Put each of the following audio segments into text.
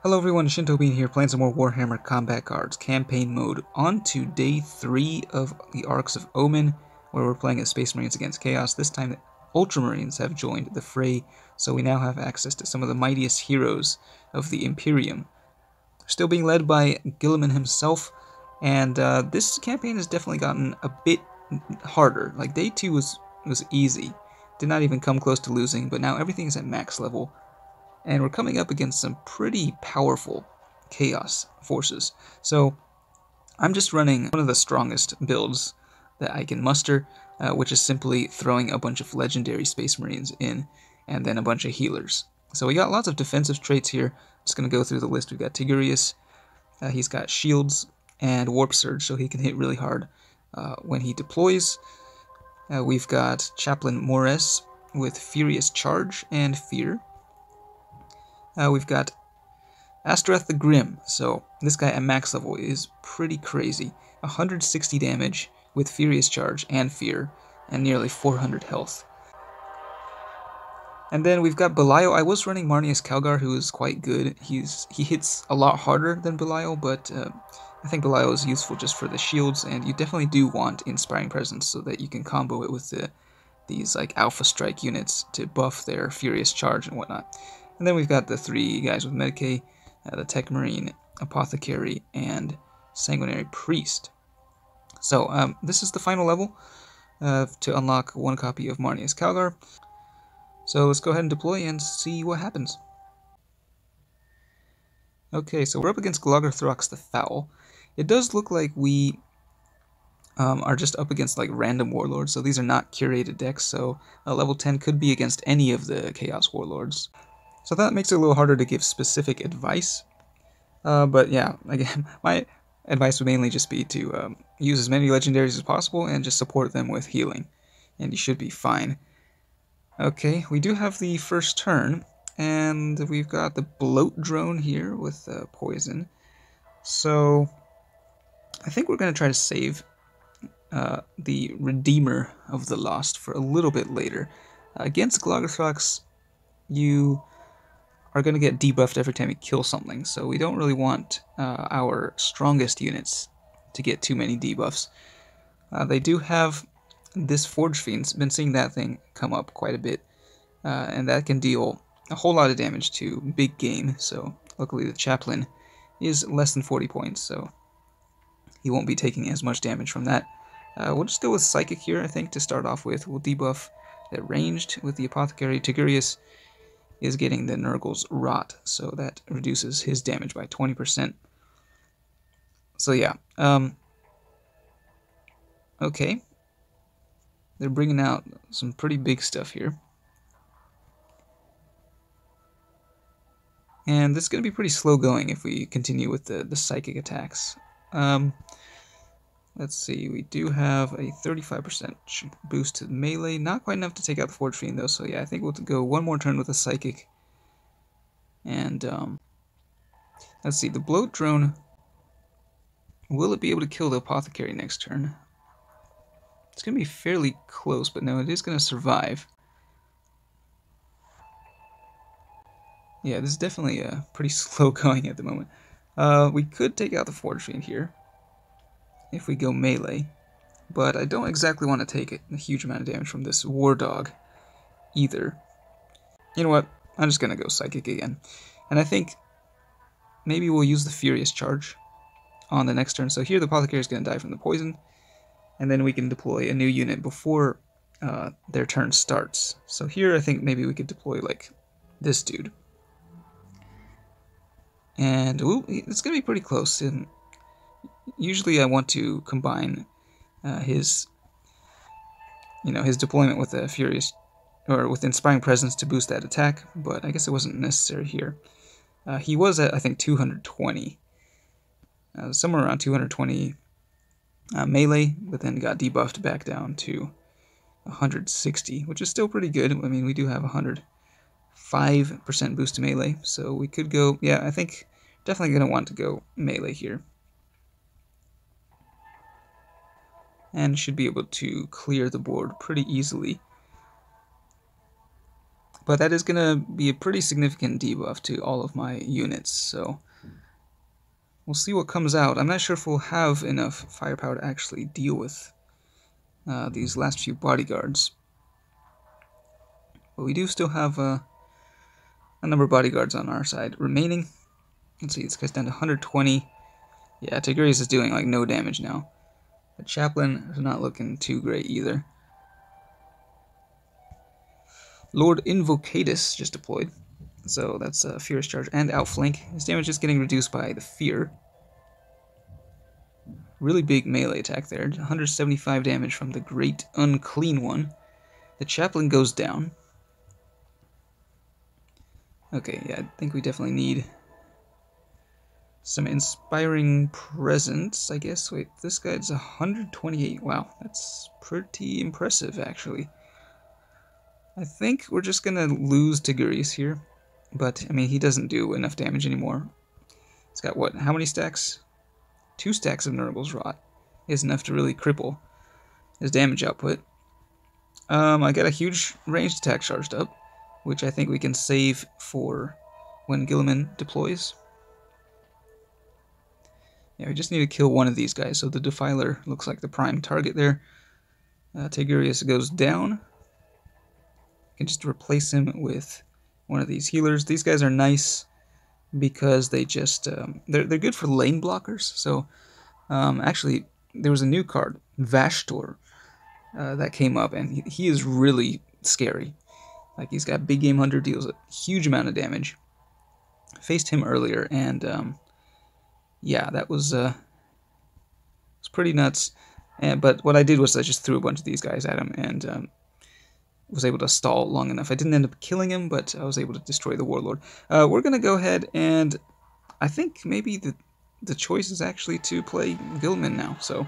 Hello everyone, Shinto Bean here, playing some more Warhammer Combat Cards Campaign Mode. On to Day 3 of the Arcs of Omen, where we're playing as Space Marines against Chaos. This time the Ultramarines have joined the fray, so we now have access to some of the mightiest heroes of the Imperium. Still being led by Guilliman himself, and this campaign has definitely gotten a bit harder. Like, Day 2 was easy, did not even come close to losing, but now everything is at max level. And we're coming up against some pretty powerful Chaos forces. So I'm just running one of the strongest builds that I can muster, which is simply throwing a bunch of legendary Space Marines in, and then a bunch of healers. So we got lots of defensive traits here. I'm just going to go through the list. We've got Tigurius, he's got shields and warp surge, so he can hit really hard when he deploys. We've got Chaplain Mores with Furious Charge and Fear. We've got Astorath the Grim, so this guy at max level is pretty crazy. 160 damage with Furious Charge and Fear, and nearly 400 health. And then we've got Belial. I was running Marneus Calgar, who is quite good. He hits a lot harder than Belial, but I think Belial is useful just for the shields, and you definitely do want Inspiring Presence so that you can combo it with these like Alpha Strike units to buff their Furious Charge and whatnot. And then we've got the three guys with Medicae, the Tech Marine, Apothecary, and Sanguinary Priest. So this is the final level to unlock one copy of Marneus Calgar. So let's go ahead and deploy and see what happens. Okay, so we're up against Gloggerthrox the Foul. It does look like we are just up against like random warlords, so these are not curated decks, so level 10 could be against any of the Chaos Warlords. So that makes it a little harder to give specific advice. But yeah, again, my advice would mainly just be to use as many legendaries as possible and just support them with healing, and you should be fine. Okay, we do have the first turn, and we've got the Bloat Drone here with poison. So I think we're going to try to save the Redeemer of the Lost for a little bit later. Against Gloggerthrox, you are going to get debuffed every time you kill something, so we don't really want our strongest units to get too many debuffs. They do have this Forge Fiend, been seeing that thing come up quite a bit, and that can deal a whole lot of damage to big game, so luckily the Chaplain is less than 40 points, so he won't be taking as much damage from that. We'll just go with Psychic here, I think, to start off with. We'll debuff that ranged with the Apothecary. Tigurius is getting the Nurgle's Rot, so that reduces his damage by 20%. So yeah, okay. They're bringing out some pretty big stuff here. And this is going to be pretty slow going if we continue with the psychic attacks. Let's see, we do have a 35% boost to melee. Not quite enough to take out the Forge Fiend, though, so yeah, I think we'll go one more turn with a Psychic. And, let's see, the Bloat Drone, will it be able to kill the Apothecary next turn? It's going to be fairly close, but no, it is going to survive. Yeah, this is definitely pretty slow going at the moment. We could take out the Forge Fiend here if we go melee, but I don't exactly want to take a huge amount of damage from this War Dog either. You know what? I'm just going to go Psychic again. And I think maybe we'll use the Furious Charge on the next turn. So here the Apothecary is going to die from the poison, and then we can deploy a new unit before their turn starts. So here I think maybe we could deploy like this dude. And ooh, it's going to be pretty close. And usually I want to combine his deployment with a Furious, or with Inspiring Presence to boost that attack, but I guess it wasn't necessary here. He was at, I think, 220. Somewhere around 220 melee, but then got debuffed back down to 160, which is still pretty good. I mean, we do have 105% boost to melee, so we could go, yeah, I think definitely going to want to go melee here. And should be able to clear the board pretty easily. But that is going to be a pretty significant debuff to all of my units, so we'll see what comes out. I'm not sure if we'll have enough firepower to actually deal with these last few bodyguards. But we do still have a number of bodyguards on our side remaining. Let's see, this guy's down to 120. Yeah, Tigurius is doing like no damage now. The chaplain is not looking too great either. Lord Invocatus just deployed, so that's a Furious Charge and Outflank. His damage is getting reduced by the Fear. Really big melee attack there, 175 damage from the Great Unclean One. The Chaplain goes down. Okay, yeah, I think we definitely need some Inspiring Presence, I guess. Wait, this guy's 128. Wow, that's pretty impressive, actually. I think we're just gonna lose Tigurius here, but I mean he doesn't do enough damage anymore. It's got what? How many stacks? 2 stacks of Nurgle's Rot is enough to really cripple his damage output. I got a huge ranged attack charged up, which I think we can save for when Guilliman deploys. Yeah, we just need to kill one of these guys, so the Defiler looks like the prime target there. Tigurius goes down. Can just replace him with one of these healers. These guys are nice because they just they're good for lane blockers. So actually, there was a new card, Vashtor, that came up, and he is really scary. Like he's got Big Game Hunter, deals a huge amount of damage. Faced him earlier, and yeah, that was pretty nuts. But what I did was I just threw a bunch of these guys at him, and was able to stall long enough. I didn't end up killing him, but I was able to destroy the Warlord. We're going to go ahead and I think maybe the choice is actually to play Guilliman now. So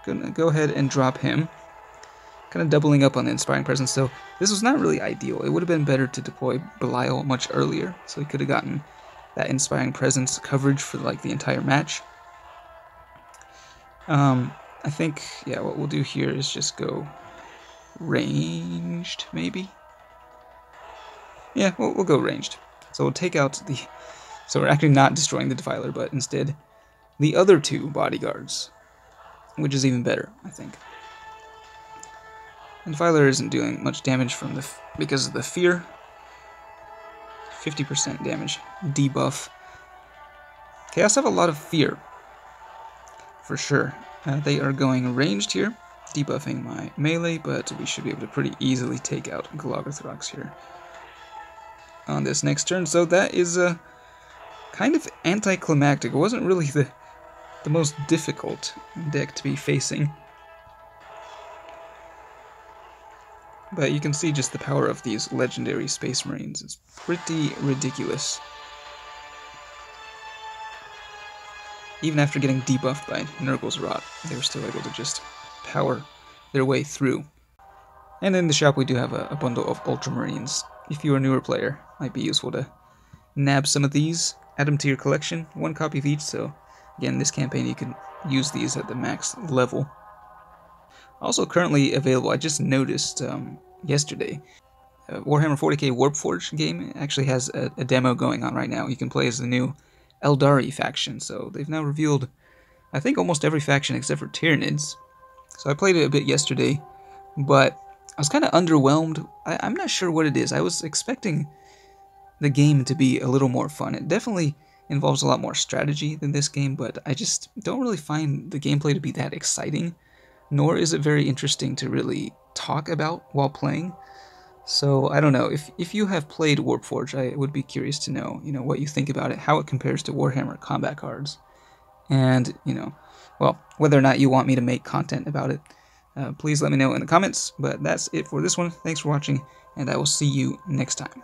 going to go ahead and drop him. Kind of doubling up on the Inspiring Presence. So this was not really ideal. It would have been better to deploy Belial much earlier, so he could have gotten that Inspiring Presence coverage for like the entire match. I think, yeah, what we'll do here is just go ranged, maybe? Yeah, we'll go ranged. So we'll take out the... So we're actually not destroying the Defiler, but instead the other 2 bodyguards, which is even better, I think. And Defiler isn't doing much damage from because of the Fear. 50% damage debuff. Chaos have a lot of Fear, for sure. They are going ranged here, debuffing my melee, but we should be able to pretty easily take out Gloggothrax here on this next turn. So that is kind of anticlimactic. It wasn't really the most difficult deck to be facing, but you can see just the power of these legendary Space Marines. It's pretty ridiculous. Even after getting debuffed by Nurgle's Rot, they were still able to just power their way through. And in the shop we do have a bundle of Ultramarines. If you're a newer player, might be useful to nab some of these, add them to your collection, 1 copy of each, so again, this campaign you can use these at the max level. Also currently available, I just noticed yesterday, Warhammer 40k Warpforged game actually has a demo going on right now. You can play as the new Eldari faction, so they've now revealed, I think, almost every faction except for Tyranids. So I played it a bit yesterday, but I was kind of underwhelmed. I'm not sure what it is. I was expecting the game to be a little more fun. It definitely involves a lot more strategy than this game, but I just don't really find the gameplay to be that exciting, nor is it very interesting to really talk about while playing. So I don't know, if you have played Warpforged, I would be curious to know, what you think about it, how it compares to Warhammer combat cards, and, well, whether or not you want me to make content about it. Please let me know in the comments, but that's it for this one. Thanks for watching, and I will see you next time.